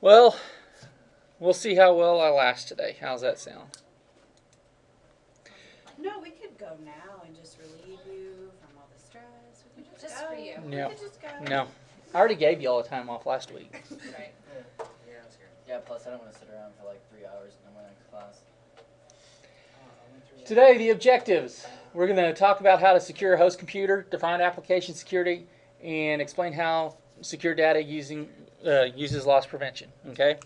Well, we'll see how well I last today. How's that sound? No, we could go now and just relieve you from all the stress. We could just Just go. for you. No. We could just go. No. I already gave you all the time off last week. Right. Yeah, I was here. Yeah, plus I don't want to sit around for like 3 hours in my next class. Today, the objectives. We're going to talk about how to secure a host computer, define application security, and explain how secure data uses loss prevention. Okay?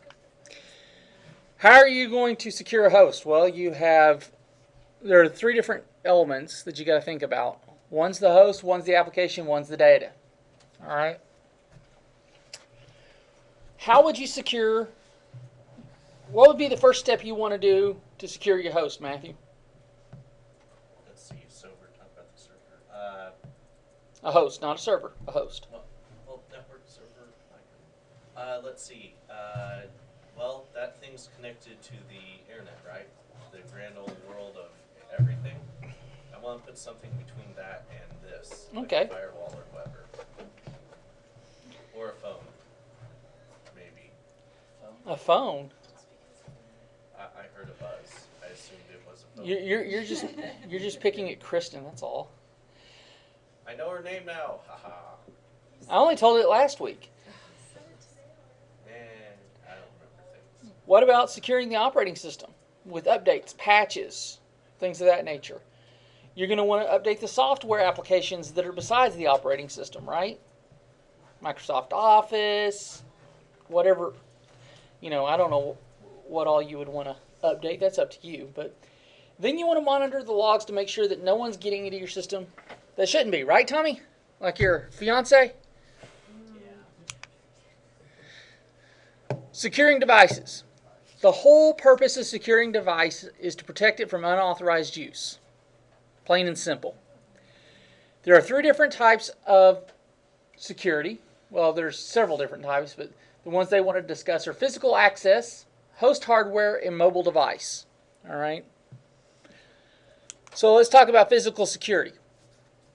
How are you going to secure a host? Well, there are three different elements that you got to think about. One's the host, one's the application, one's the data. All right? How would you secure? What would be the first step you want to do to secure your host, Matthew? Let's see, so we're talking about the server. A host, not a server, a host. Well, network server. Let's see. Well, that thing's connected to the internet, right? The grand old world of everything. I want to put something between that and this. Like Okay. a firewall or whatever. Or a phone. Maybe. A phone. I heard a buzz. I assumed it was a phone. You're just picking at Kristen. That's all. I know her name now. Haha. I only told it last week. Man, I don't remember things. What about securing the operating system with updates, patches, things of that nature? You're going to want to update the software applications that are besides the operating system, right? Microsoft Office, whatever. I don't know what all you would want to update. That's up to you. But then you want to monitor the logs to make sure that no one's getting into your system that shouldn't be, right, Tommy? Like your fiance? Securing devices. The whole purpose of securing device is to protect it from unauthorized use. Plain and simple. There are three different types of security. Well, there's several different types, but the ones they want to discuss are physical access, host hardware, and mobile device. All right? So let's talk about physical security.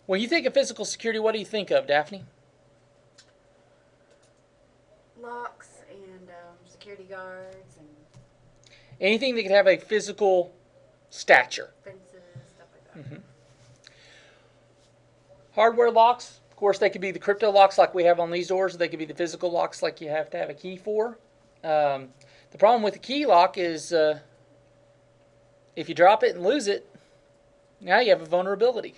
When you think of physical security, what do you think of, Daphne? Locks and security guards and Anything that could have a physical stature. fences, stuff like that. Hardware locks, of course, they could be the crypto locks like we have on these doors. They could be the physical locks like you have to have a key for. The problem with the key lock is if you drop it and lose it, now you have a vulnerability.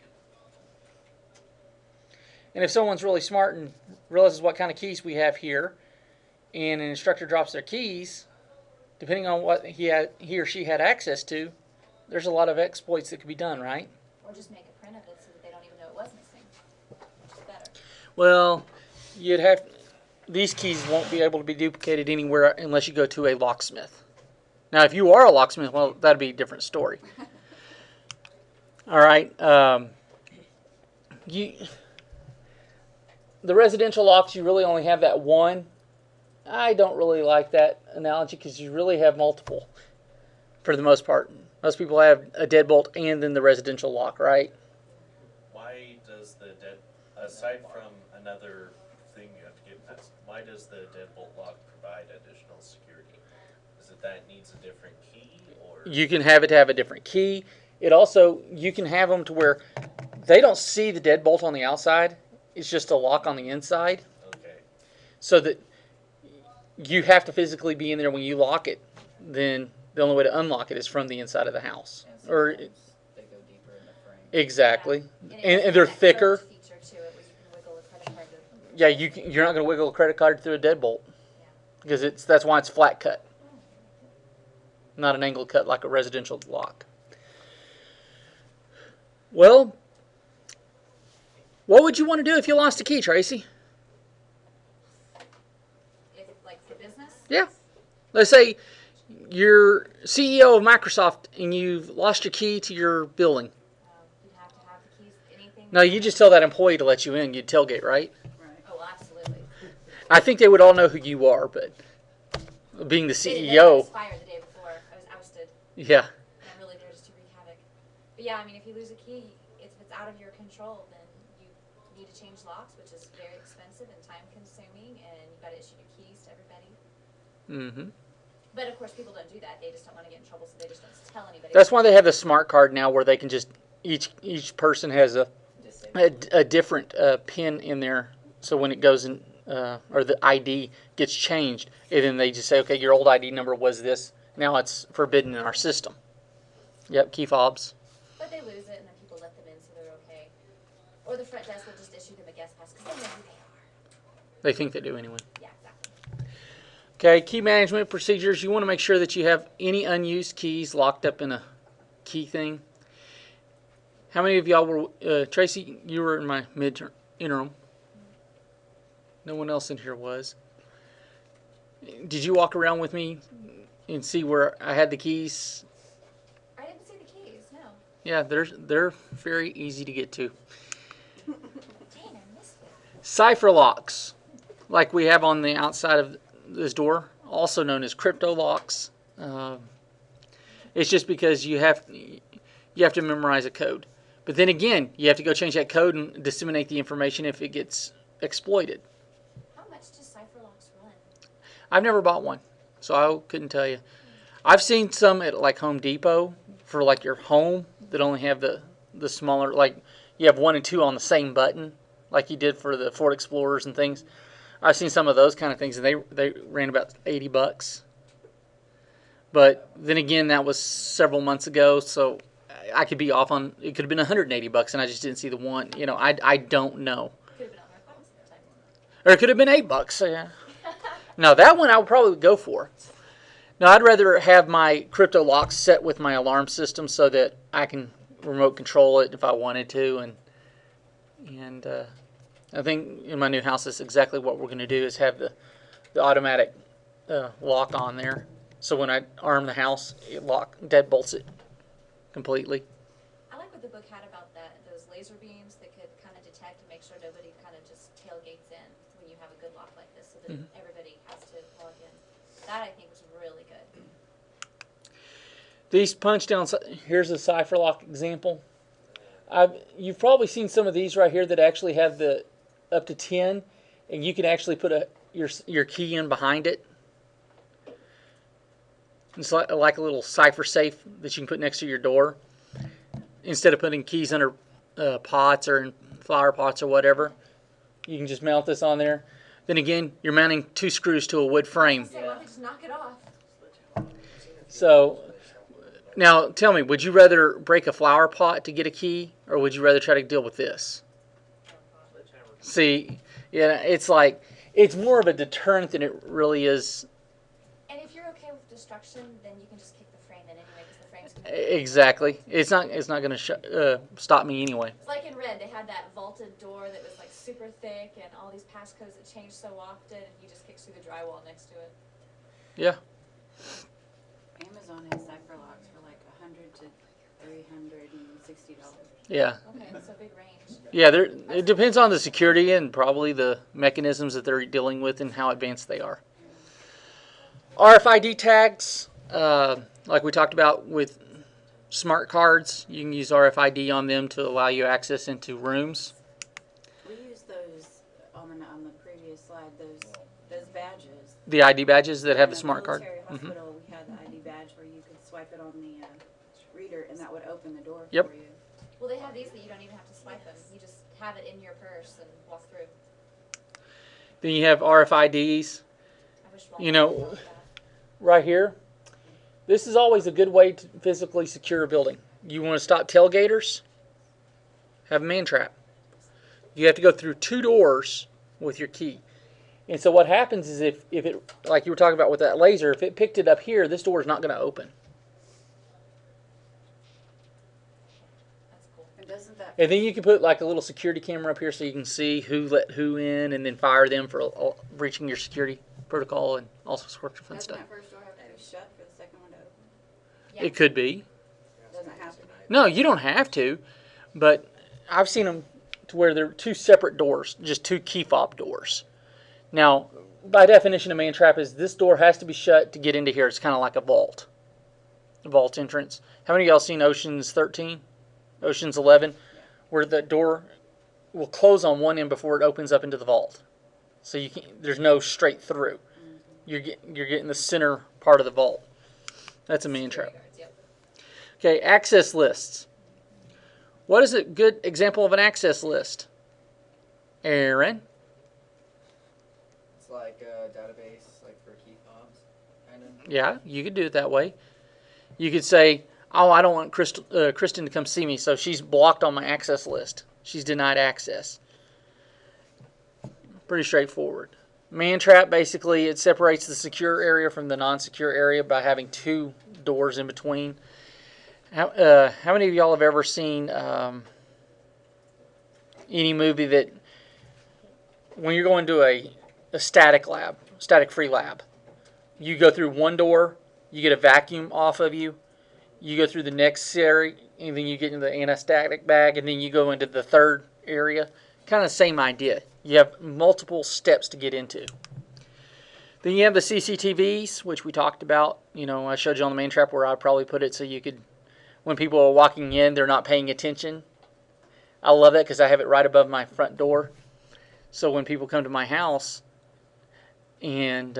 And if someone's really smart and realizes what kind of keys we have here, and an instructor drops their keys, depending on what he or she had access to, there's a lot of exploits that could be done, right? Or just make a print of it so that they don't even know it was missing, which is better. Well, these keys won't be able to be duplicated anywhere unless you go to a locksmith. Now, if you are a locksmith, well, that'd be a different story. All right. The residential locks, you really only have that one. I don't really like that analogy because you really have multiple for the most part. Most people have a deadbolt and then the residential lock, right? Why does aside from another thing you have to get past, why does the deadbolt lock provide additional security? Is it that it needs a different key, or? You can have it to have a different key. It also, you can have them to where they don't see the deadbolt on the outside. It's just a lock on the inside. Okay. So that you have to physically be in there when you lock it. Then the only way to unlock it is from the inside of the house. And Or sometimes they go deeper in the frame. exactly, Yeah. and they're that thicker. code feature to it where you can wiggle a credit card to, Yeah, you're not going to wiggle a credit card through a deadbolt because that's why it's flat cut, not an angled cut like a residential lock. Well, what would you want to do if you lost a key, Tracy? if like for business. Yeah. Let's say you're CEO of Microsoft and you've lost your key to your building. You'd have to have the keys. Anything. No, you just tell that employee to let you in. You'd tailgate, right? Oh, absolutely. I think they would all know who you are, but being the They CEO, was fired the day before. I was ousted. yeah. And I'm really there just to wreak havoc. But yeah, I mean, if you lose a key, if it's out of your control, then you need to change locks, which is very expensive and time consuming, and you've got to issue your keys to everybody. Mm-hmm. But of course, people don't do that. They just don't want to get in trouble, so they just don't tell anybody. That's why they have the smart card now, where they can just each person has a different pin in there. So when it goes in, or the ID gets changed, and then they just say, okay, your old ID number was this. Now it's forbidden in our system. Yep, key fobs. But they lose it, and then people let them in, so they're okay. Or the front desk will just issue them a guest pass because they know who they are. They think they do anyway. Yeah, exactly. Okay, key management procedures. You want to make sure that you have any unused keys locked up in a key thing. How many of y'all were, Tracy, you were in my interim. No one else in here was. Did you walk around with me and see where I had the keys? I didn't see the keys, no. Yeah, they're very easy to get to. Dang, I missed it. Cipher locks, like we have on the outside of this door, also known as crypto locks. It's just because you have to memorize a code. But then again, you have to go change that code and disseminate the information if it gets exploited. How much do cipher locks run? I've never bought one, so I couldn't tell you. I've seen some at like Home Depot for like your home that only have the smaller, like you have 1 and 2 on the same button, like you did for the Ford Explorers and things. I've seen some of those kind of things, and they ran about $80. But then again, that was several months ago, so I could be off on, it could have been $180, and I just didn't see the one. You know, I don't know. Could have been on their phones at the time. Or it could have been $8. So yeah. No, that one I would probably go for. Now, I'd rather have my crypto locks set with my alarm system so that I can remote control it if I wanted to, and I think in my new house that's exactly what we're going to do is have the automatic lock on there. So when I arm the house, it deadbolts it completely. I like what the book had about that, those laser beams that could kind of detect and make sure nobody kind of just tailgates in when you have a good lock like this, so that everybody has to log in. That I think was really good. These punch down, here's a cipher lock example. You've probably seen some of these right here that actually have the up to 10, and you can actually put your key in behind it. It's like a little cipher safe that you can put next to your door. Instead of putting keys under pots or in flower pots or whatever, you can just mount this on there. Then again, you're mounting 2 screws to a wood frame. So why don't they just knock it off? So now tell me, would you rather break a flower pot to get a key, or would you rather try to deal with this? See, yeah, it's like, it's more of a deterrent than it really is. And if you're okay with destruction, then you can just kick the frame in anyway, because the frame's gonna Exactly. It's not going to stop me anyway. It's like in Red, they had that vaulted door that was like super thick and all these passcodes that changed so often, and you just kick through the drywall next to it. Yeah. Amazon has cipher locks for like $100 to $360. Yeah. Okay, so big range. Yeah, it depends on the security and probably the mechanisms that they're dealing with and how advanced they are. RFID tags, like we talked about with smart cards, you can use RFID on them to allow you access into rooms. We used those on the previous slide, those badges. The ID badges that have In the smart card. military hospital, we had the ID badge where you could swipe it on the reader, and that would open the door Yep. for you. Well, they have these that you don't even have to swipe them. You just have it in your purse and walk through. Then you have RFIDs. I wish You Walmart know, would do that. right here. This is always a good way to physically secure a building. You want to stop tailgaters? Have a man trap. You have to go through 2 doors with your key. And so what happens is if it, like you were talking about with that laser, if it picked it up here, this door is not going to open. That's cool. And doesn't that And then you can put like a little security camera up here so you can see who let who in and then fire them for breaching your security protocol and all sorts of fun doesn't stuff. that first door have to be shut for the second one to open? Yeah. It could be. Doesn't have to. No, you don't have to, but I've seen them to where they're 2 separate doors, just 2 key fob doors. Now, by definition, a man trap is this door has to be shut to get into here. It's kind of like a vault entrance. How many of y'all seen Ocean's 13, Ocean's 11, where the door will close on one end before it opens up into the vault? So there's no straight through. You're getting the center part of the vault. That's a man trap. Security guards, yep. Okay, access lists. What is a good example of an access list? Aaron? It's like a database, like for key fobs, kind of. Yeah, you could do it that way. You could say, oh, I don't want Kristen to come see me, so she's blocked on my access list. She's denied access. Pretty straightforward. Man trap, basically, it separates the secure area from the non-secure area by having 2 doors in between. How many of y'all have ever seen any movie that when you're going to a static free lab, you go through one door, you get a vacuum off of you, you go through the next area, and then you get into the anti-static bag, and then you go into the third area. Kind of the same idea. You have multiple steps to get into. Then you have the CCTVs, which we talked about. You know, I showed you on the man trap where I'd probably put it so you could, when people are walking in, they're not paying attention. I love that because I have it right above my front door. So when people come to my house, and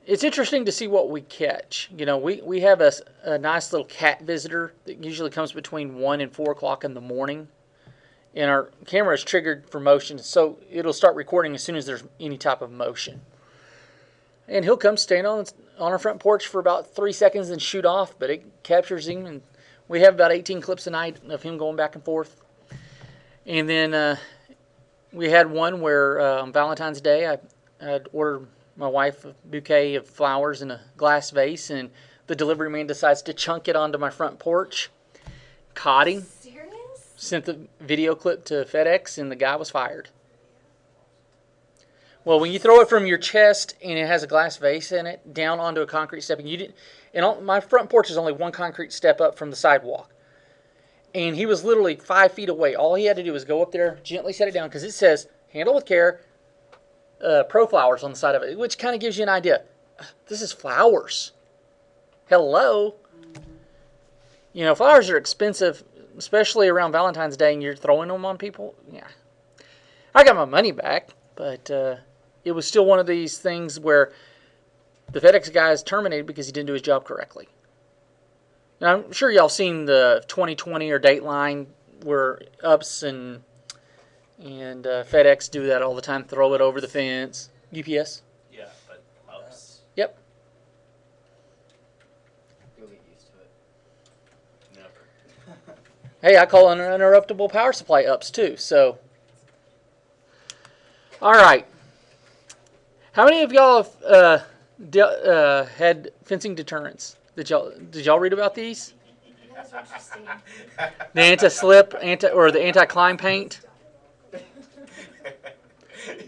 it's interesting to see what we catch. You know, we have a nice little cat visitor that usually comes between 1 and 4 o'clock in the morning. And our camera is triggered for motion, so it'll start recording as soon as there's any type of motion. And he'll come stand on our front porch for about 3 seconds and shoot off, but it captures him. And we have about 18 clips a night of him going back and forth. And then we had one where on Valentine's Day, I'd ordered my wife a bouquet of flowers in a glass vase, and the delivery man decides to chunk it onto my front porch. Caught him. Serious? Sent the video clip to FedEx, and the guy was fired. Well, when you throw it from your chest and it has a glass vase in it down onto a concrete step, my front porch is only 1 concrete step up from the sidewalk, and he was literally 5 feet away. All he had to do was go up there, gently set it down, because it says "Handle with care." Pro flowers on the side of it, which kind of gives you an idea. This is flowers. Hello. You know, flowers are expensive, especially around Valentine's Day, and you're throwing them on people. Yeah, I got my money back, but it was still one of these things where the FedEx guy is terminated because he didn't do his job correctly. Now, I'm sure y'all seen the 2020 or Dateline where UPS and FedEx do that all the time, throw it over the fence. UPS. Yeah, but ups, Yep. You'll get used to it. never. Hey, I call an uninterruptible power supply UPS too. So, all right. How many of y'all have had fencing deterrents? Did y'all read about these? Those are interesting. The anti-slip, or the anti-climb paint.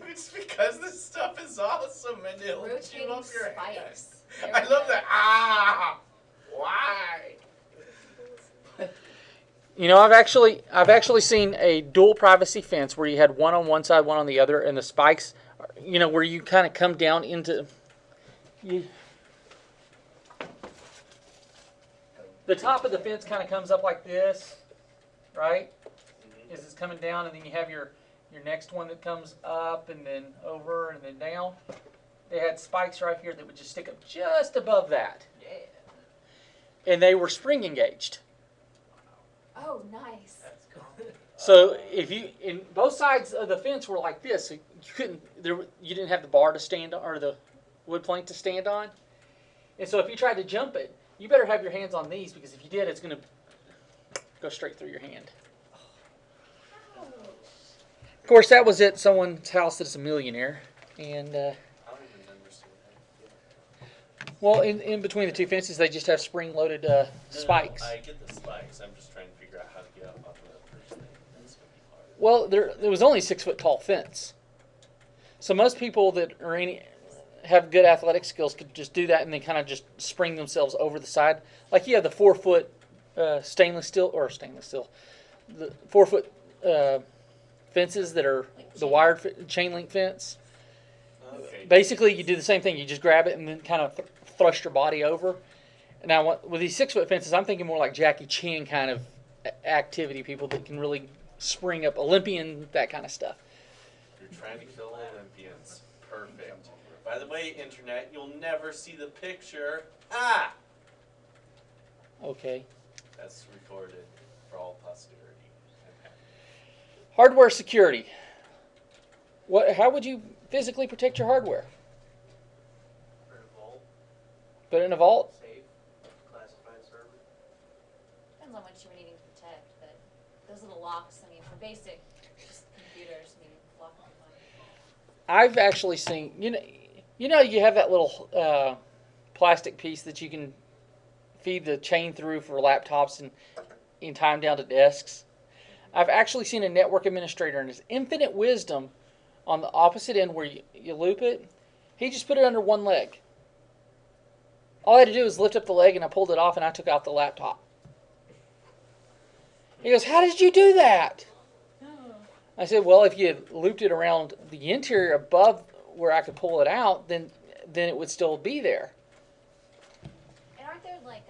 It's because this stuff is awesome and it'll chew Rotating up your head. spikes. There I we love go. that. Ah, why? You know, I've actually seen a dual privacy fence where you had one on one side, one on the other, and the spikes, you know, where you kind of come down into. The top of the fence kind of comes up like this, right? As it's coming down, and then you have your next one that comes up and then over and then down. They had spikes right here that would just stick up just above that. Yeah. And they were spring engaged. Oh, nice. That's cool. So if in both sides of the fence were like this, so you didn't have the bar to stand on, or the wood plank to stand on. And so if you tried to jump it, you better have your hands on these, because if you did, it's going to go straight through your hand. Of course, that was at someone's house that's a millionaire. And, I don't even remember seeing that. well, in between the two fences, they just have spring-loaded spikes. No, I get the spikes. I'm just trying to figure out how to get up off of that first thing. That's gonna be hard. Well, there was only a 6-foot-tall fence. So most people that have good athletic skills could just do that and then kind of just spring themselves over the side. Like you have the 4-foot stainless steel, the 4-foot fences that are Like the wired chain link fence. Okay. Basically, you do the same thing. You just grab it and then kind of thrust your body over. Now, with these 6-foot fences, I'm thinking more like Jackie Chan kind of activity, people that can really spring up, Olympian, that kind of stuff. You're trying to kill Olympians. Perfect. By the way, internet, you'll never see the picture. Ah! Okay. That's recorded for all posterity. Hardware security. How would you physically protect your hardware? For a vault, Put it in a vault? safe, classified server. Depends on what you were needing to protect, but those little locks, I mean, for basic, just computers, I mean, lock them fine. I've actually seen, you have that little plastic piece that you can feed the chain through for laptops and tie them down to desks. I've actually seen a network administrator in his infinite wisdom on the opposite end where you loop it. He just put it under one leg. All I had to do was lift up the leg and I pulled it off and I took out the laptop. He goes, "How did you do that?" I said, "Well, if you had looped it around the interior above where I could pull it out, then it would still be there." And aren't there like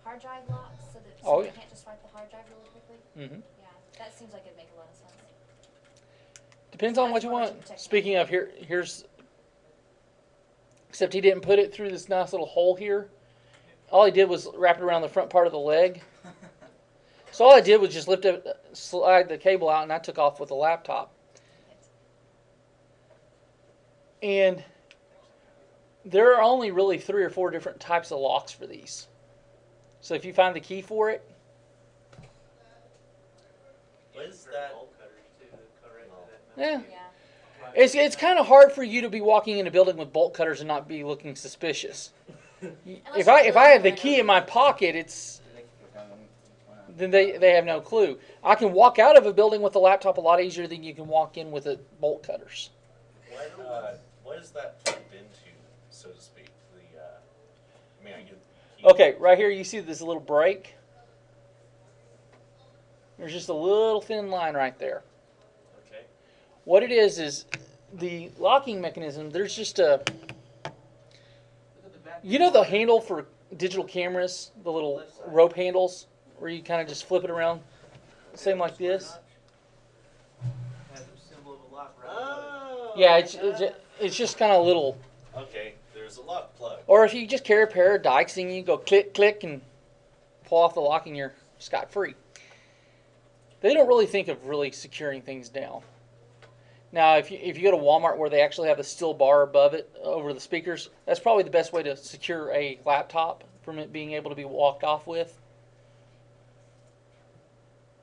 hard drive locks so that Oh, someone yeah. can't just swipe the hard drive really quickly? Mm-hmm. Yeah, that seems like it'd make a lot of sense. Depends on what you That's what want. you protect. Speaking of, here's, except he didn't put it through this nice little hole here. All he did was wrap it around the front part of the leg. So all I did was just slide the cable out, and I took off with the laptop. And there are only really 3 or 4 different types of locks for these. So if you find the key for it, What is For that? bolt cutters too, that cut right into that yeah. metal. Yeah. It's kind of hard for you to be walking in a building with bolt cutters and not be looking suspicious. If I have the key in my pocket, then they have no clue. I can walk out of a building with a laptop a lot easier than you can walk in with bolt cutters. What is that plugged into, so to speak? I get. Okay, right here you see this little break. There's just a little thin line right there. Okay. What it is the locking mechanism. There's just the handle for digital cameras, the little rope handles where you kind of just flip it around, same like this. Has a symbol of a lock right above Oh. Yeah, it's just kind of little. Okay, there's a lock plug. Or if you just carry a pair of dikes and you go click click and pull off the lock and you're scot free. They don't really think of really securing things down. Now, if you go to Walmart where they actually have the steel bar above it over the speakers, that's probably the best way to secure a laptop from it being able to be walked off with.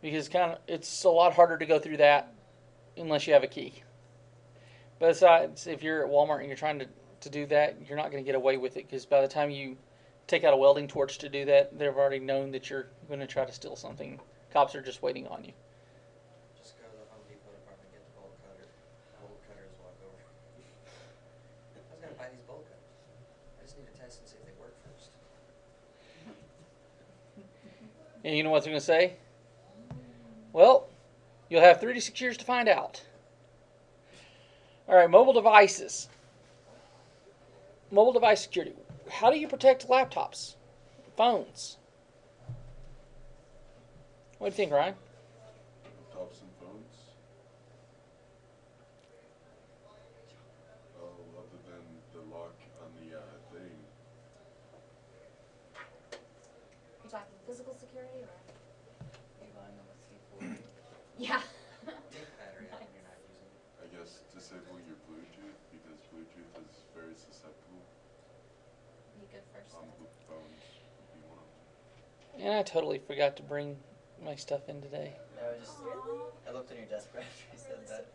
Because it's a lot harder to go through that unless you have a key. Besides, if you're at Walmart and you're trying to do that, you're not going to get away with it because by the time you take out a welding torch to do that, they've already known that you're going to try to steal something. Cops are just waiting on you. Just go to the Home Depot department, get the bolt cutter. Bolt cutters walk over. I was gonna buy these bolt cutters. I just need to test and see if they work first. And you know what they're going to say? Well, you'll have 36 years to find out. All right, mobile devices. Mobile device security. How do you protect laptops, phones? What do you think, Ryan? Laptops and phones? Oh, other than the lock on the thing. You talking physical security or? Line on the C40. Yeah. Take battery out when you're not using it. I guess disable your Bluetooth because Bluetooth is very susceptible Be good first. on phones if you want. And I totally forgot to bring my stuff in today. I looked on your desk after you said that.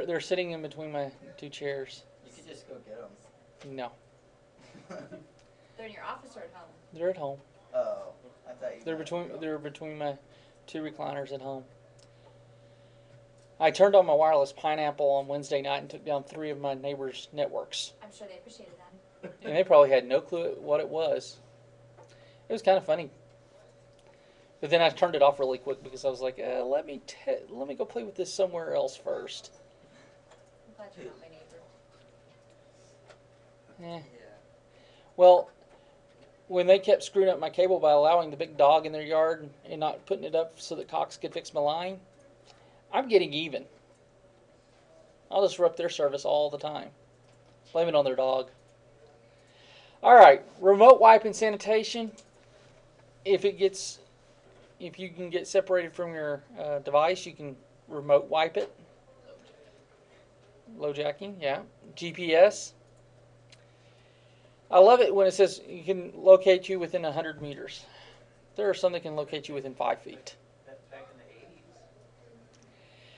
They're sitting in between my 2 chairs. You could just go get them. No, They're in your office or at home? they're at home. Oh, I thought you. They're between my 2 recliners at home. I turned on my wireless Pineapple on Wednesday night and took down 3 of my neighbors' networks. I'm sure they appreciated that. And they probably had no clue what it was. It was kind of funny. But then I turned it off really quick because I was like, let me go play with this somewhere else first. I'm glad you're not my neighbor. Eh. Yeah. Well, when they kept screwing up my cable by allowing the big dog in their yard and not putting it up so that Cox could fix my line, I'm getting even. I'll disrupt their service all the time. Blame it on their dog. All right, remote wipe and sanitation. If you can get separated from your device, you can remote wipe it. Low jacking, yeah. GPS. I love it when it says you can locate you within 100 meters. There are some that can locate you within 5 feet. Back in the 80s.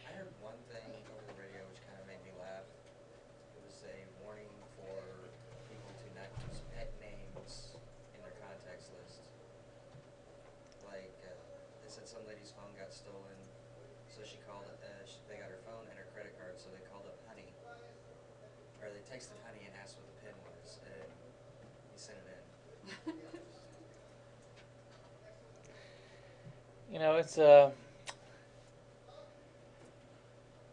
I heard one thing over the radio which kind of made me laugh. It was a warning for people to not use pet names in their contacts list. Like, they said some lady's phone got stolen, so she called it, they got her phone and her credit card, so they called up Honey. Or they texted Honey and asked what the PIN was, and he sent it in. You know, it's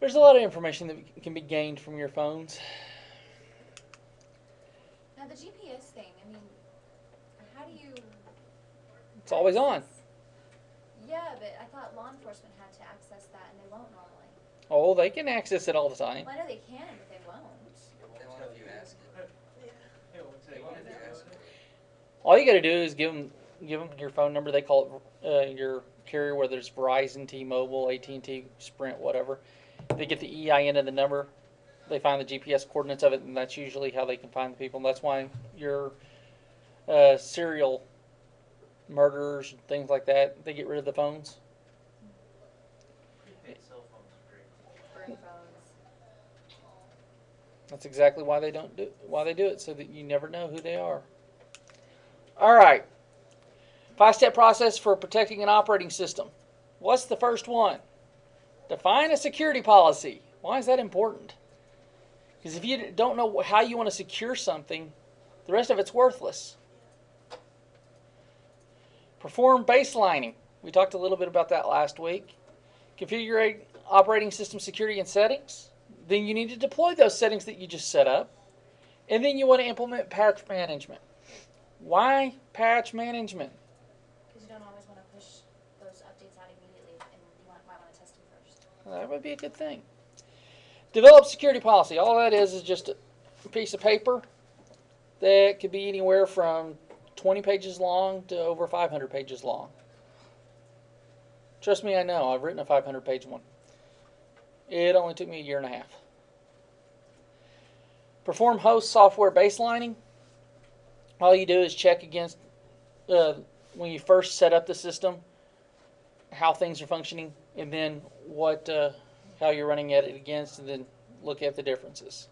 there's a lot of information that can be gained from your phones. Now the GPS thing, I mean, how do you? It's always on. Yeah, but I thought law enforcement had to access that, and they won't normally. Oh, they can access it all the time. Well, I know they can, but they won't. They won't if you ask it. Hey, what's They that? won't if you ask it. All you got to do is give them your phone number. They call it your carrier, whether it's Verizon, T-Mobile, AT&T, Sprint, whatever. They get the EIN of the number. They find the GPS coordinates of it, and that's usually how they can find the people. And that's why your serial murderers and things like that, they get rid of the phones. Prepaid cell phones are great. Burn phones. That's exactly why they do it, so that you never know who they are. All right. 5-step process for protecting an operating system. What's the first one? Define a security policy. Why is that important? Because if you don't know how you want to secure something, the rest of it's worthless. Perform baselining. We talked a little bit about that last week. Configure operating system security and settings. Then you need to deploy those settings that you just set up. And then you want to implement patch management. Why patch management? Because you don't always want to push those updates out immediately, and you might want to test them first. That would be a good thing. Develop security policy. All that is just a piece of paper that could be anywhere from 20 pages long to over 500 pages long. Trust me, I know. I've written a 500-page one. It only took me a year and a half. Perform host software baselining. All you do is check against, when you first set up the system, how things are functioning, and then how you're running at it against, and then look at the differences.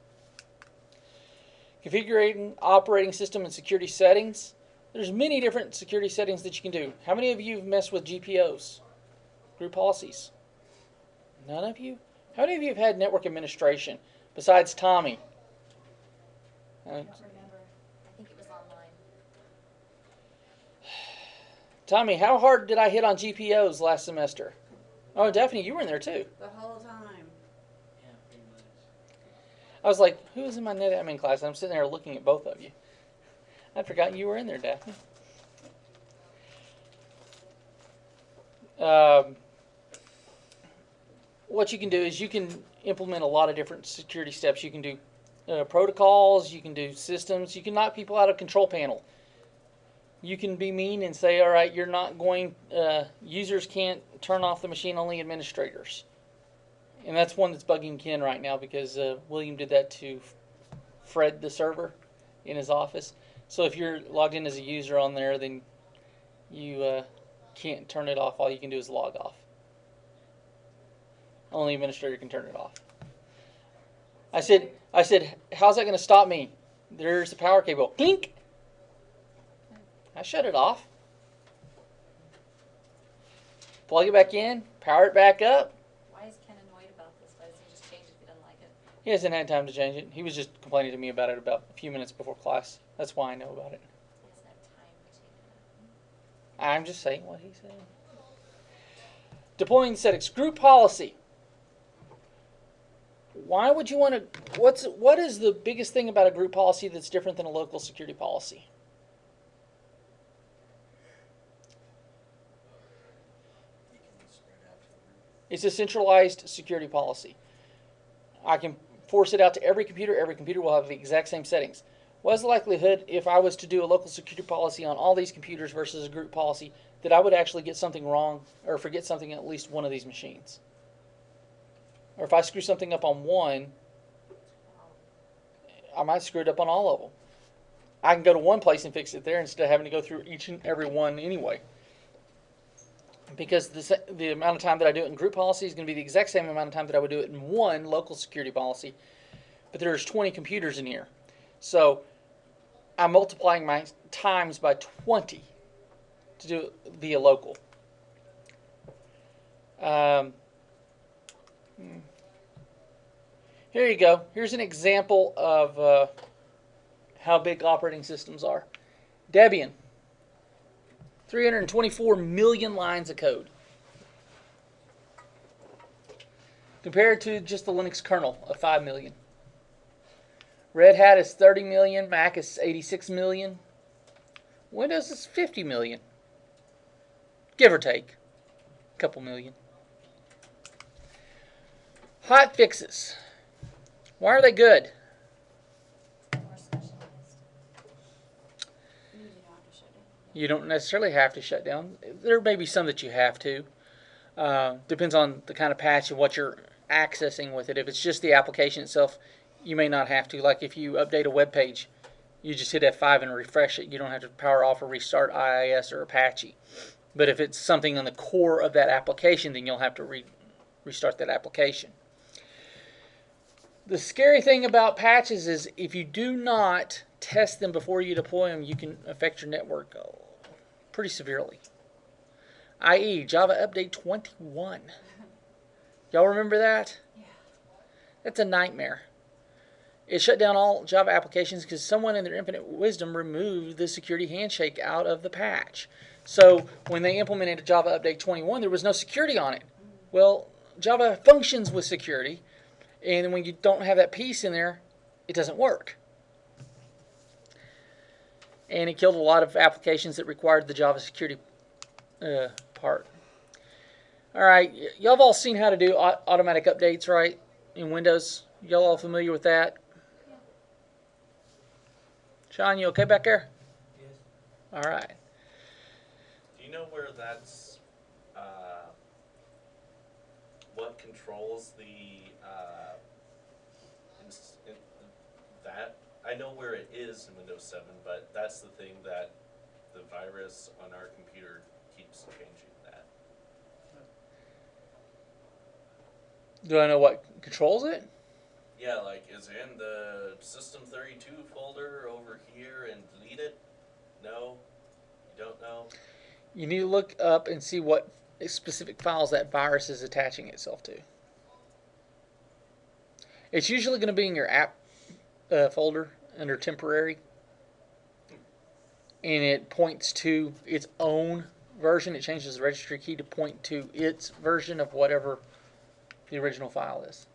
Configuring operating system and security settings. There's many different security settings that you can do. How many of you have messed with GPOs? Group policies? None of you? How many of you have had network administration besides Tommy? I don't remember. I think it was online. Tommy, how hard did I hit on GPOs last semester? Oh, Daphne, you were in there too. The whole time. Yeah, pretty much. I was like, who was in my net admin class? And I'm sitting there looking at both of you. I'd forgotten you were in there, Daphne. What you can do is you can implement a lot of different security steps. You can do protocols, you can do systems, you can knock people out of control panel. You can be mean and say, all right, you're not going, users can't turn off the machine, only administrators. And that's one that's bugging Ken right now because William did that to Fred, the server, in his office. So if you're logged in as a user on there, then you can't turn it off. All you can do is log off. Only administrator can turn it off. I said, how's that going to stop me? There's the power cable. Clink! I shut it off. Plug it back in, power it back up. Why is Ken annoyed about this? Why doesn't he just change it if he doesn't like it? He hasn't had time to change it. He was just complaining to me about it about a few minutes before class. That's why I know about it. He doesn't have time to change it. I'm just saying what he said. Deploying settings. Group policy. Why would you want to... What is the biggest thing about a group policy that's different than a local security policy? You can spread out to a group. It's a centralized security policy. I can force it out to every computer will have the exact same settings. What's the likelihood if I was to do a local security policy on all these computers versus a group policy that I would actually get something wrong or forget something on at least one of these machines? Or if I screw something up on one, I might screw it up on all of them. I can go to one place and fix it there instead of having to go through each and every one anyway. Because the amount of time that I do it in group policy is going to be the exact same amount of time that I would do it in one local security policy. But there's 20 computers in here. So I'm multiplying my times by 20 to do it via local. Here you go. Here's an example of how big operating systems are. Debian. 324 million lines of code. Compared to just the Linux kernel of 5 million. Red Hat is 30 million, Mac is 86 million. Windows is 50 million. Give or take. A couple million. Hot fixes. Why are they good? More specialized. You do not have to shut down. You don't necessarily have to shut down. There may be some that you have to. Depends on the kind of patch and what you're accessing with it. If it's just the application itself, you may not have to. Like if you update a web page, you just hit F5 and refresh it. You don't have to power off or restart IIS or Apache. But if it's something on the core of that application, then you'll have to restart that application. The scary thing about patches is if you do not test them before you deploy them, you can affect your network pretty severely. i.e. Java Update 21. Y'all remember that? Yeah. That's a nightmare. It shut down all Java applications because someone in their infinite wisdom removed the security handshake out of the patch. So when they implemented Java Update 21, there was no security on it. Well, Java functions with security, and when you don't have that piece in there, it doesn't work. And it killed a lot of applications that required the Java security part. All right, y'all have all seen how to do automatic updates, right, in Windows? Y'all all familiar with that? Yeah. Sean, you okay back there? Yes. All right. Do you know where that's, what controls the, that? I know where it is in Windows 7, but that's the thing that the virus on our computer keeps changing that. Do I know what controls it? Yeah, like, is it in the System32 folder over here and delete it? No? You don't know? You need to look up and see what specific files that virus is attaching itself to. It's usually going to be in your app folder under temporary, and it points to its own version. It changes the registry key to point to its version of whatever the original file is.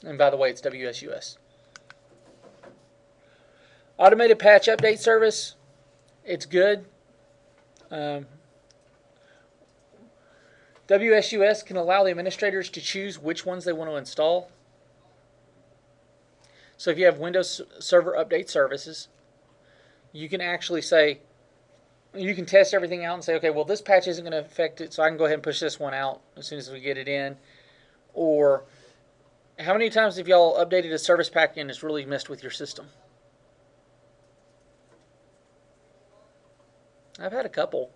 And by the way, it's WSUS. Automated patch update service. It's good. WSUS can allow the administrators to choose which ones they want to install. So if you have Windows Server Update Services, you can actually say, you can test everything out and say, okay, well, this patch isn't going to affect it, so I can go ahead and push this one out as soon as we get it in. Or how many times have y'all updated a service pack and it's really messed with your system? I've had a couple.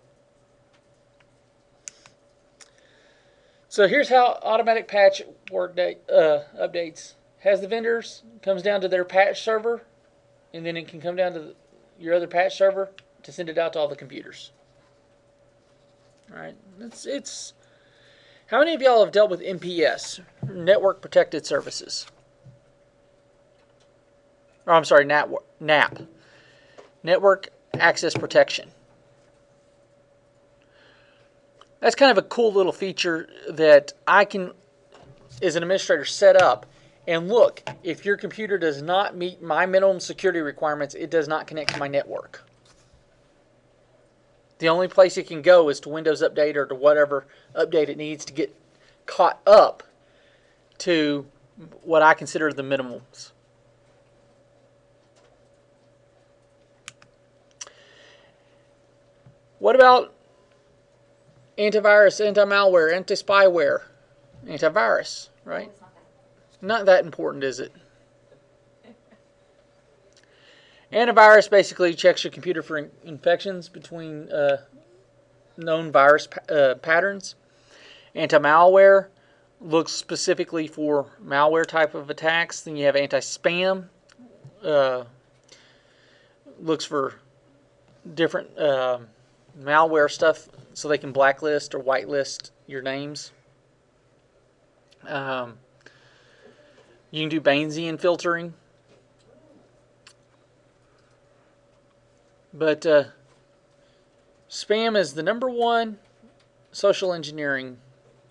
So here's how automatic patch updates. Has the vendors, comes down to their patch server, and then it can come down to your other patch server to send it out to all the computers. All right, it's. How many of y'all have dealt with NPS, Network Protected Services? Or I'm sorry, NAP, Network Access Protection. That's kind of a cool little feature that I can, as an administrator, set up and look, if your computer does not meet my minimum security requirements, it does not connect to my network. The only place it can go is to Windows Update or to whatever update it needs to get caught up to what I consider the minimums. What about antivirus, anti-malware, anti-spyware, antivirus, right? It's not that. Not that important, is it? Antivirus basically checks your computer for infections between known virus patterns. Anti-malware looks specifically for malware type of attacks. Then you have anti-spam. Looks for different malware stuff so they can blacklist or whitelist your names. You can do Bayesian filtering. But spam is the #1 social engineering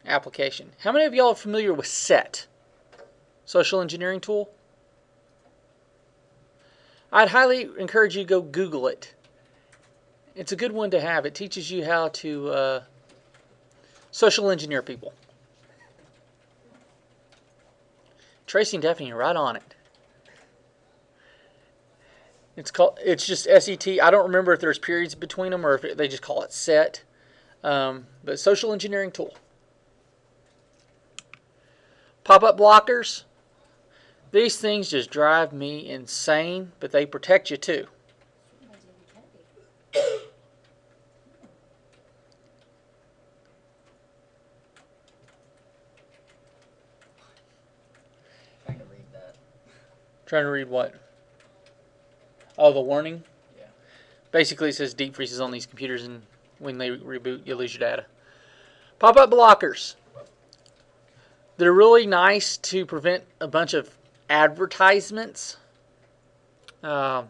application. How many of y'all are familiar with SET? Social engineering tool? I'd highly encourage you to go Google it. It's a good one to have. It teaches you how to social engineer people. Tracy and Daphne are right on it. It's just SET. I don't remember if there's periods between them or if they just call it SET. But social engineering tool. Pop-up blockers. These things just drive me insane, but they protect you too. Trying to read that. Trying to read what? Oh, the warning? Yeah. Basically, it says deep freezes on these computers, and when they reboot, you lose your data. Pop-up blockers. They're really nice to prevent a bunch of advertisements and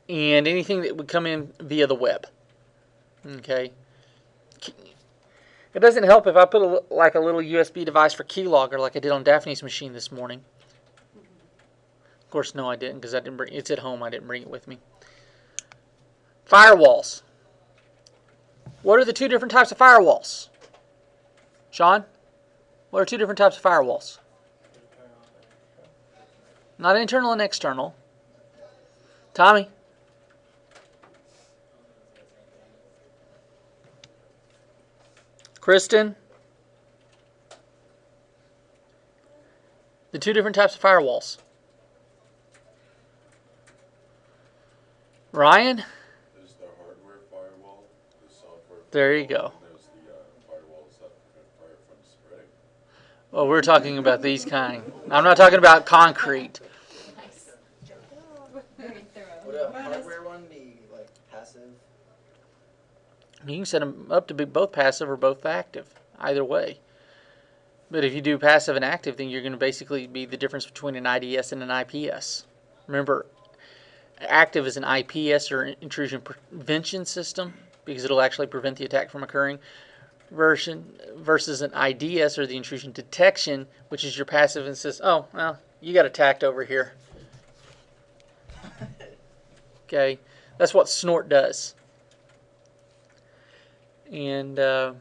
anything that would come in via the web. Okay. It doesn't help if I put a little USB device for keylogger like I did on Daphne's machine this morning. Of course, no, I didn't because it's at home. I didn't bring it with me. Firewalls. What are the two different types of firewalls? Sean? What are two different types of firewalls? Not internal and external. Tommy? Kristen? The two different types of firewalls. Ryan? There's the hardware firewall, the software. There you firewall, go. and there's the firewalls that prevent fire from spreading. Well, we're talking about these kind. I'm not talking about concrete. Nice. Would a hardware one be like passive? You can set them up to be both passive or both active, either way. But if you do passive and active, then you're going to basically be the difference between an IDS and an IPS. Remember, active is an IPS or intrusion prevention system because it'll actually prevent the attack from occurring. Versus an IDS or the intrusion detection, which is your passive and says, "Oh, well, you got attacked over here." Okay, that's what Snort does. And okay,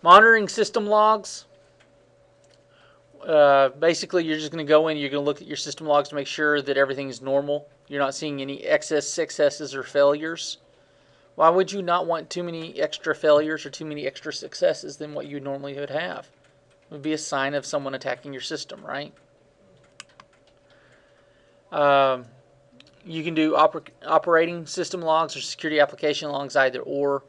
monitoring system logs. Basically, you're just going to go in. You're going to look at your system logs to make sure that everything is normal. You're not seeing any excess successes or failures. Why would you not want too many extra failures or too many extra successes than what you normally would have? It would be a sign of someone attacking your system, right? You can do operating system logs or security application logs, either or.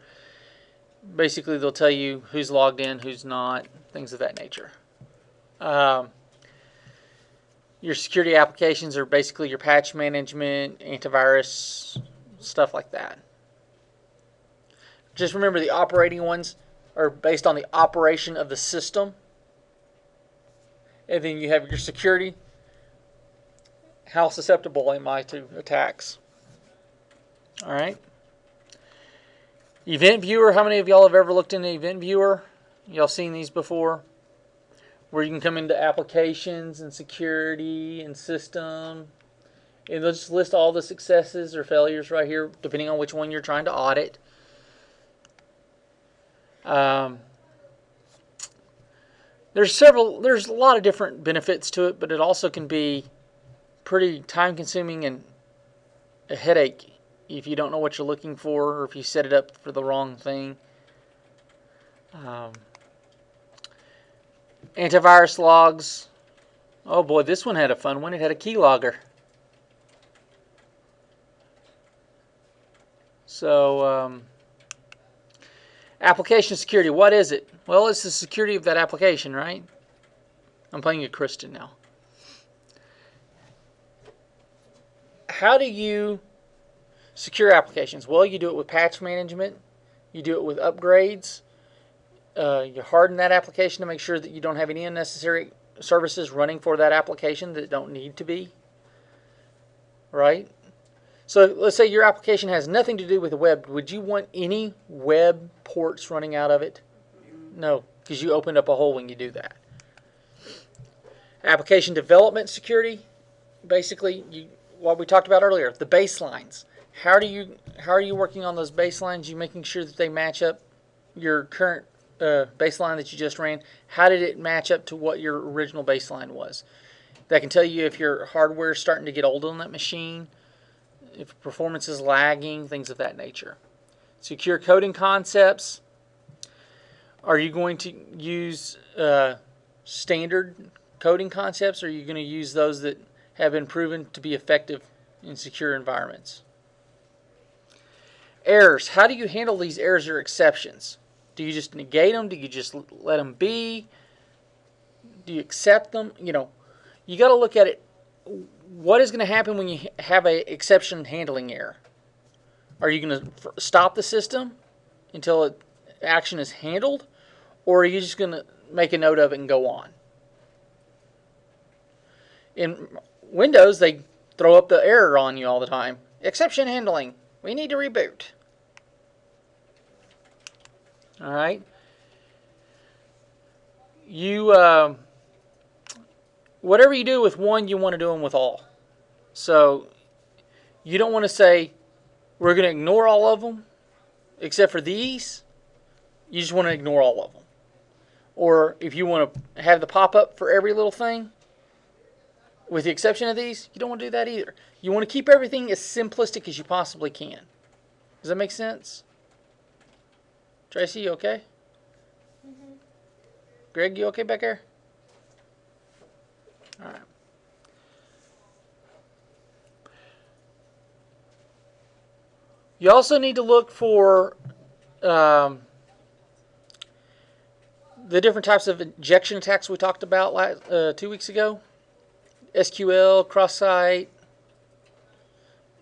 Basically, they'll tell you who's logged in, who's not, things of that nature. Your security applications are basically your patch management, antivirus, stuff like that. Just remember the operating ones are based on the operation of the system. And then you have your security. How susceptible am I to attacks? All right. Event Viewer. How many of y'all have ever looked into Event Viewer? Y'all seen these before? Where you can come into applications and security and system. And they'll just list all the successes or failures right here, depending on which one you're trying to audit. Um, there's a lot of different benefits to it, but it also can be pretty time consuming and a headache if you don't know what you're looking for or if you set it up for the wrong thing. Antivirus logs. Oh boy, this one had a fun one. It had a keylogger. So, application security, what is it? Well, it's the security of that application, right? I'm playing a Kristen now. How do you secure applications? Well, you do it with patch management. You do it with upgrades. You harden that application to make sure that you don't have any unnecessary services running for that application that don't need to be. Right? So let's say your application has nothing to do with the web. Would you want any web ports running out of it? No, because you opened up a hole when you do that. Application development security, basically, what we talked about earlier, the baselines. How are you working on those baselines? You making sure that they match up your current baseline that you just ran. How did it match up to what your original baseline was? That can tell you if your hardware is starting to get old on that machine, if performance is lagging, things of that nature. Secure coding concepts. Are you going to use standard coding concepts, or are you going to use those that have been proven to be effective in secure environments? Errors. How do you handle these errors or exceptions? Do you just negate them? Do you just let them be? Do you accept them? You got to look at it. What is going to happen when you have an exception handling error? Are you going to stop the system until action is handled? Or are you just going to make a note of it and go on? In Windows, they throw up the error on you all the time. Exception handling. We need to reboot. All right. Whatever you do with one, you want to do them with all. So you don't want to say, we're going to ignore all of them except for these. You just want to ignore all of them. Or if you want to have the pop-up for every little thing, with the exception of these, you don't want to do that either. You want to keep everything as simplistic as you possibly can. Does that make sense? Tracy, you okay? Mm-hmm. Greg, you okay back there? All right. You also need to look for the different types of injection attacks we talked about 2 weeks ago. SQL, cross-site,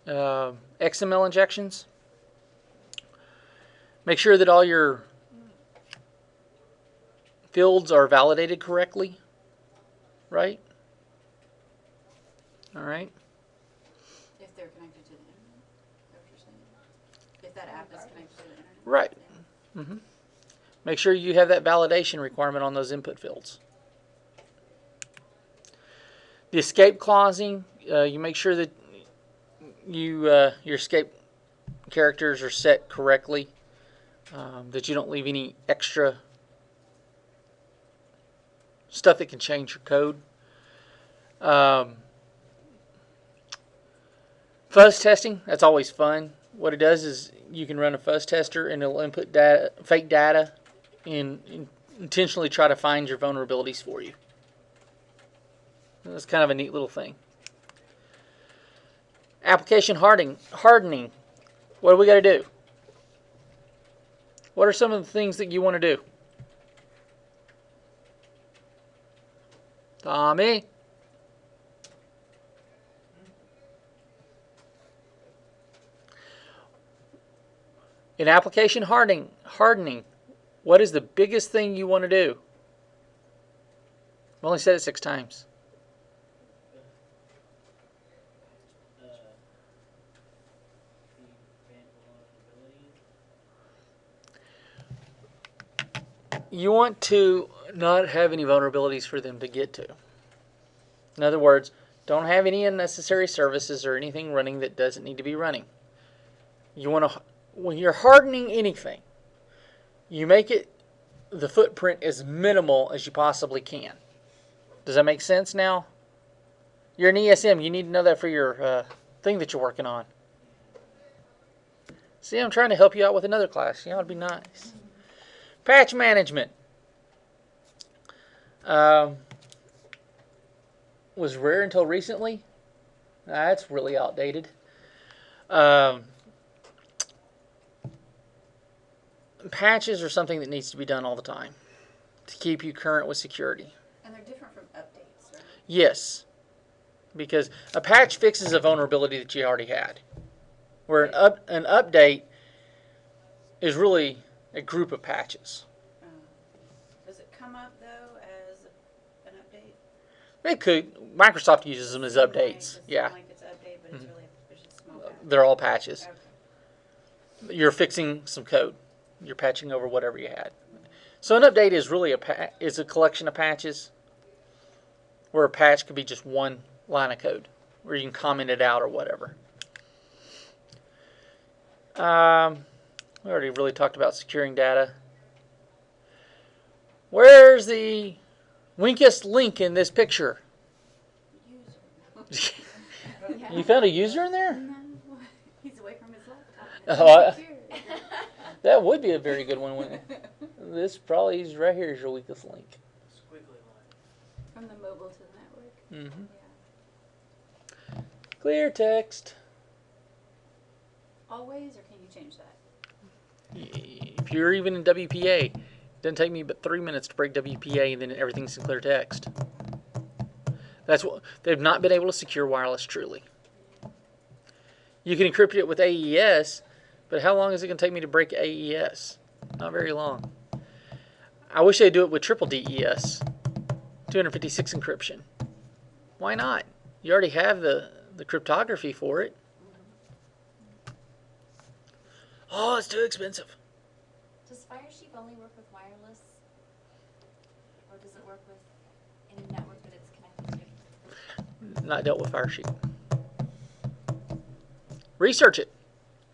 XML injections. Make sure that all your fields are validated correctly, right? All right. If they're connected to the internet, is that what you're saying? If that app is connected to the internet? Right. Mm-hmm. Make sure you have that validation requirement on those input fields. The escape clausing, you make sure that your escape characters are set correctly, that you don't leave any extra stuff that can change your code. Fuzz testing, that's always fun. What it does is you can run a fuzz tester and it'll input data, fake data and intentionally try to find your vulnerabilities for you. That's kind of a neat little thing. Application hardening. What do we got to do? What are some of the things that you want to do? Tommy? In application hardening, what is the biggest thing you want to do? I've only said it 6 times. You want to not have any vulnerabilities for them to get to. In other words, don't have any unnecessary services or anything running that doesn't need to be running. You want to, when you're hardening anything, you make it the footprint as minimal as you possibly can. Does that make sense now? You're an ESM. You need to know that for your thing that you're working on. See, I'm trying to help you out with another class. You know, it'd be nice. Patch management. Was rare until recently. That's really outdated. Patches are something that needs to be done all the time to keep you current with security. And they're different from updates, right? Yes, because a patch fixes a vulnerability that you already had, where an update is really a group of patches. Does it come up though as an update? It could. Microsoft uses them as updates. Yeah, Like it's an update, but it's really it's just a small patch. they're all patches. Okay. You're fixing some code. You're patching over whatever you had. So an update is really a collection of patches, where a patch could be just one line of code, where you can comment it out or whatever. We already really talked about securing data. Where's the weakest link in this picture? You found a user in there? No, he's away from his laptop. Oh, that would be a very good one. Wouldn't it? This probably is right here is your weakest link. Squiggly line. From the mobile to the network. Mm-hmm. Yeah. Clear text. Always, or can you change that? If you're even in WPA, it doesn't take me but 3 minutes to break WPA, and then everything's in clear text. That's what they've not been able to secure wireless truly. You can encrypt it with AES, but how long is it going to take me to break AES? Not very long. I wish they'd do it with triple DES, 256 encryption. Why not? You already have the cryptography for it. Oh, it's too expensive. Does Firesheep only work with wireless? Or does it work with any network that it's connected to? Not dealt with Firesheep. Research it.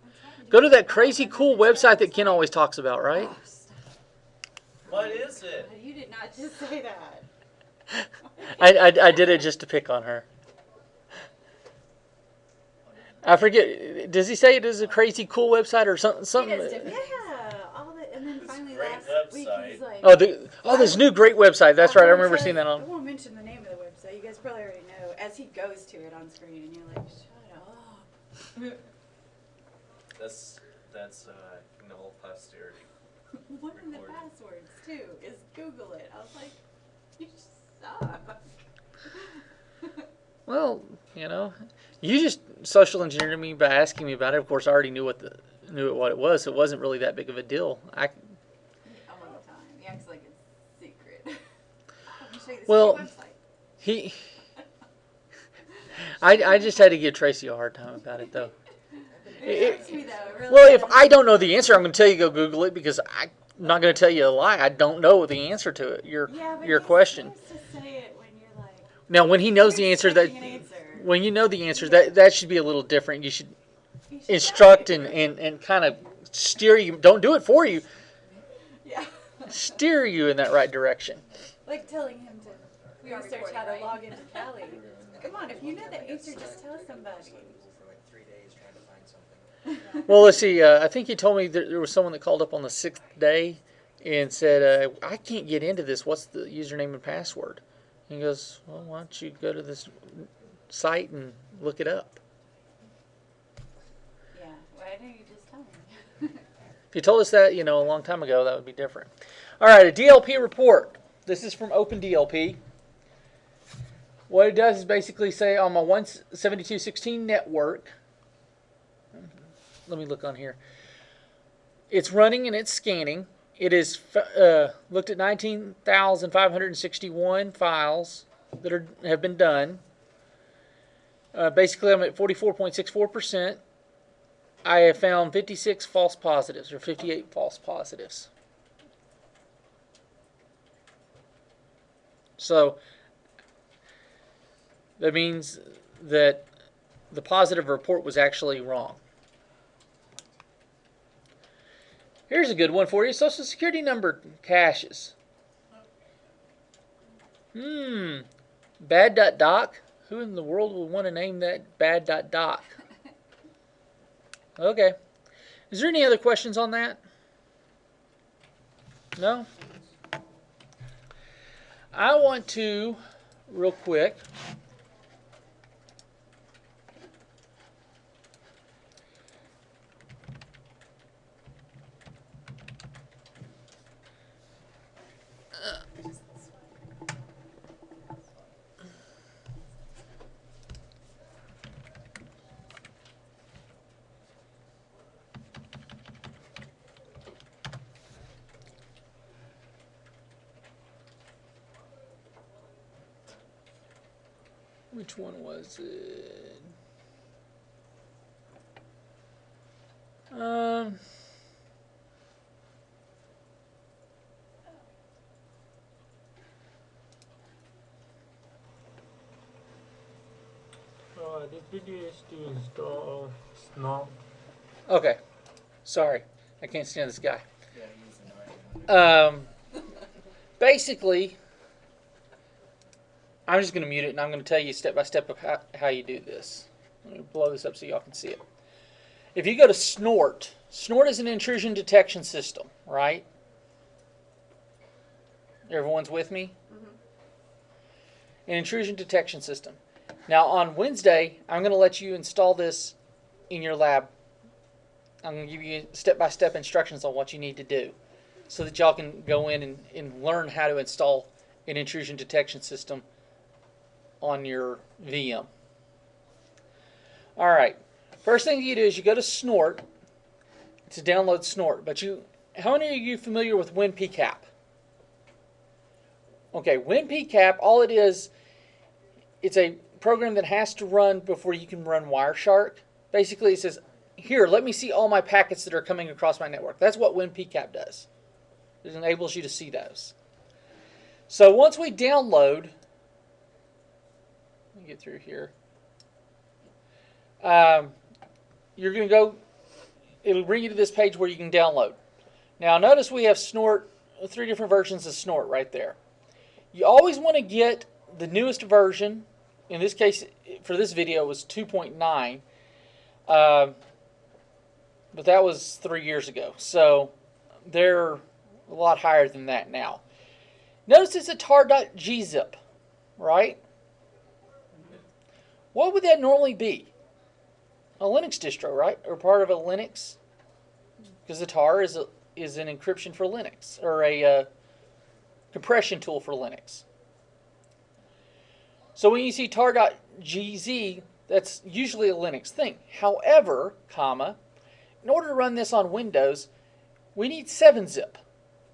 I'm trying to do Go to it. that crazy cool website that Ken always talks about, right? Oh, stop. What is it? You did not just say that. I did it just to pick on her. I forget. Does he say it is a crazy cool website or something? Something. It is different. Yeah, all that, and then It's finally great last week website. he's like, This new great website. That's right. I remember seeing that I on. won't mention the name of the website. You guys probably already know. As he goes to it on screen, and you're like, shut up. That's in all posterity. One of the passwords too is Google it. I was like, you suck. Well, you just social engineered me by asking me about it. Of course, I already knew what it was. So it wasn't really that big of a deal. All the time. He acts like it's secret. Let me show you this Well, new website. he. I just had to give Tracy a hard time about it though. It hurts me though. It really Well, if does. I don't know the answer, I'm going to tell you go Google it because I'm not going to tell you a lie. I don't know the answer to it. Your question. He has to say it when you're like, Now, when he knows the answer, expecting an answer. when you know the answer, that should be a little different. You should You should instruct say and kind of steer you. Don't do it for you. Yeah. Steer you in that right direction. Like telling him to We are research recording, how to right? log into Cali. Come on, if you know the answer, just tell somebody. For like 3 days trying to find something. Well, let's see. I think he told me that there was someone that called up on the 6th day and said, I can't get into this. What's the username and password? He goes, well, why don't you go to this site and look it up? Yeah, why didn't you just tell me? If you told us that, a long time ago, that would be different. All right, a DLP report. This is from OpenDLP. What it does is basically say on my 172.16 network, let me look on here. It's running and it's scanning. It is looked at 19,561 files that have been done. Basically, I'm at 44.64%. I have found 56 false positives, or 58 false positives. So that means that the positive report was actually wrong. Here's a good one for you. Social Security number caches. Bad.doc. Who in the world would want to name that bad.doc? Okay. Is there any other questions on that? No? I want to, real quick, which one was it? The video is to install Snow. Okay. Sorry. I can't stand this guy. Yeah, he's annoying. Basically, I'm just going to mute it, and I'm going to tell you step by step of how you do this. Let me blow this up so y'all can see it. If you go to Snort, Snort is an intrusion detection system, right? Everyone's with me? An intrusion detection system. Now, on Wednesday, I'm going to let you install this in your lab. I'm going to give you step-by-step instructions on what you need to do so that y'all can go in and learn how to install an intrusion detection system on your VM. All right. First thing you do is you go to Snort to download Snort. But how many of you familiar with WinPCAP? Okay, WinPCAP, all it is, it's a program that has to run before you can run Wireshark. Basically, it says, here, let me see all my packets that are coming across my network. That's what WinPCAP does. It enables you to see those. So once we download, let me get through here. You're going to go, it'll bring you to this page where you can download. Now notice we have Snort, 3 different versions of Snort right there. You always want to get the newest version. In this case, for this video, it was 2.9. But that was 3 years ago. So they're a lot higher than that now. Notice it's a tar.gzip, right? What would that normally be? A Linux distro, right? Or part of a Linux? Because the tar is an encryption for Linux, or a compression tool for Linux. So when you see tar.gz, that's usually a Linux thing. However, in order to run this on Windows, we need 7-zip.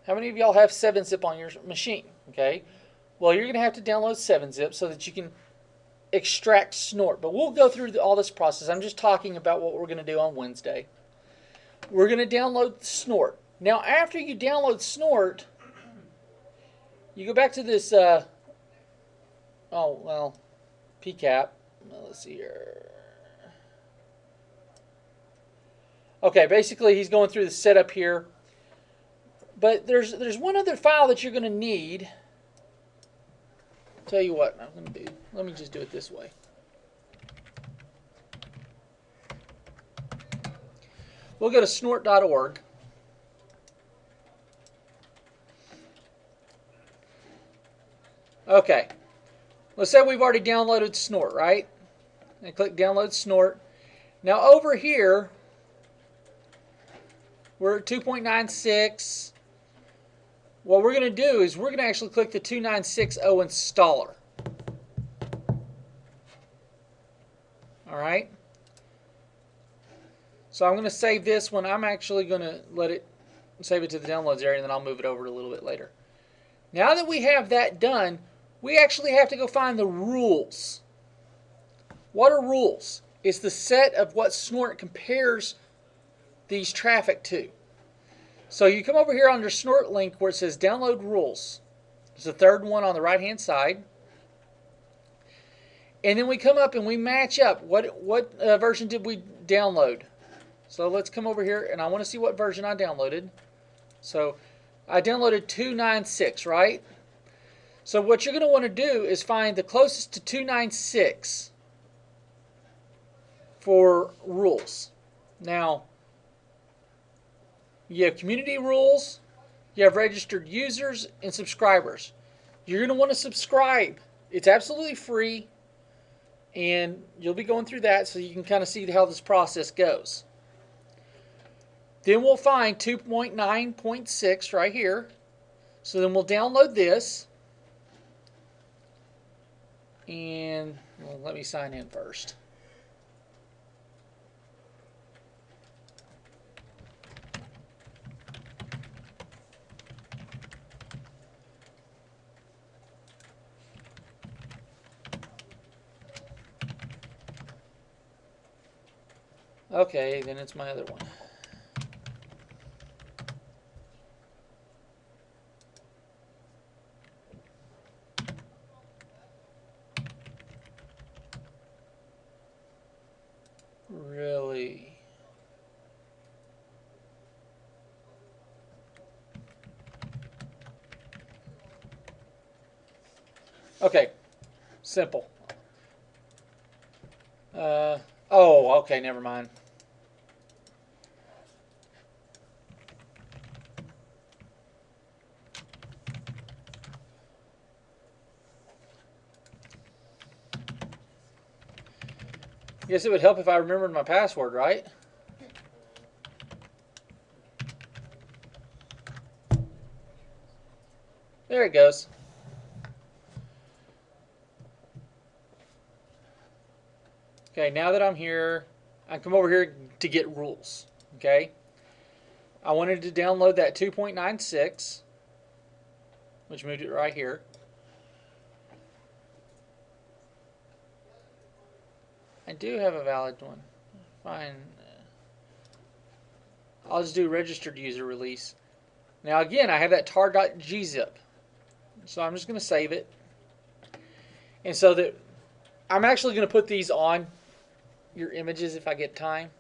How many of y'all have 7-zip on your machine? Okay. Well, you're going to have to download 7-zip so that you can extract Snort. But we'll go through all this process. I'm just talking about what we're going to do on Wednesday. We're going to download Snort. Now, after you download Snort, you go back to this, PCAP. Let's see here. Okay, basically he's going through the setup here. But there's one other file that you're going to need. Tell you what I'm going to do. Let me just do it this way. We'll go to snort.org. Okay. Let's say we've already downloaded Snort, right? And click download Snort. Now over here, we're at 2.96. What we're going to do is we're going to actually click the 2960 installer. All right. So I'm going to save this one. I'm actually going to save it to the downloads area, and then I'll move it over a little bit later. Now that we have that done, we actually have to go find the rules. What are rules? It's the set of what Snort compares these traffic to. So you come over here under Snort link where it says download rules. It's the third one on the right hand side. And then we come up and we match up. What version did we download? So let's come over here and I want to see what version I downloaded. So I downloaded 296, right? So what you're going to want to do is find the closest to 296 for rules. Now, you have community rules, you have registered users and subscribers. You're going to want to subscribe. It's absolutely free, and you'll be going through that so you can kind of see how this process goes. Then we'll find 2.9.6 right here. So then we'll download this. And well, let me sign in first. Okay, then it's my other one. Really? Okay, simple. Oh, okay, never mind. Guess it would help if I remembered my password, right? There it goes. Okay, now that I'm here, I come over here to get rules. Okay, I wanted to download that 2.96, which moved it right here. I do have a valid one. Fine. I'll just do registered user release. Now again, I have that tar.gzip. So I'm just going to save it. And so that I'm actually going to put these on your images if I get time.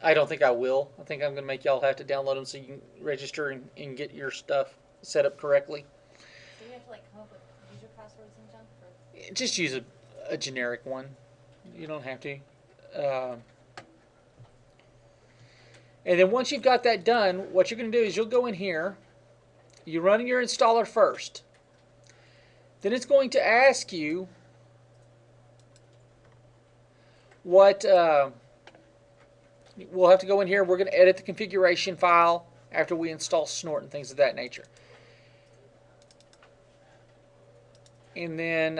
I don't think I will. I think I'm going to make y'all have to download them so you can register and get your stuff set up correctly. So you have to like come up with user passwords and junk for. Just use a generic one. You don't have to. And then once you've got that done, what you're going to do is you'll go in here. You run your installer first. Then it's going to ask you what we'll have to go in here. We're going to edit the configuration file after we install Snort and things of that nature. And then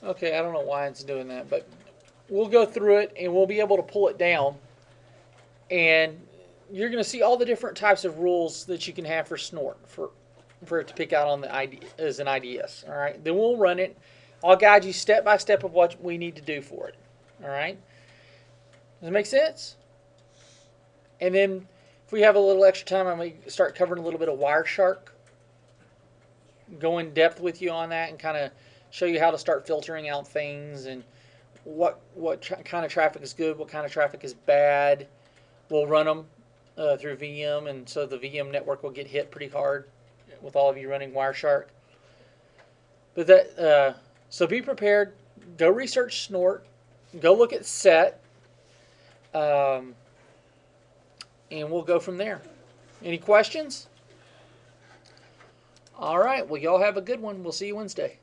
okay, I don't know why it's doing that, but we'll go through it and we'll be able to pull it down. And you're going to see all the different types of rules that you can have for Snort for it to pick out on the ID as an IDS. All right, then we'll run it. I'll guide you step by step of what we need to do for it. All right, does it make sense? And then if we have a little extra time, I may start covering a little bit of Wireshark. Go in depth with you on that and kind of show you how to start filtering out things and what kind of traffic is good, what kind of traffic is bad. We'll run them through VM, and so the VM network will get hit pretty hard with all of you running Wireshark. But that so be prepared. Go research Snort. Go look at SET, and we'll go from there. Any questions? All right. Well, y'all have a good one. We'll see you Wednesday.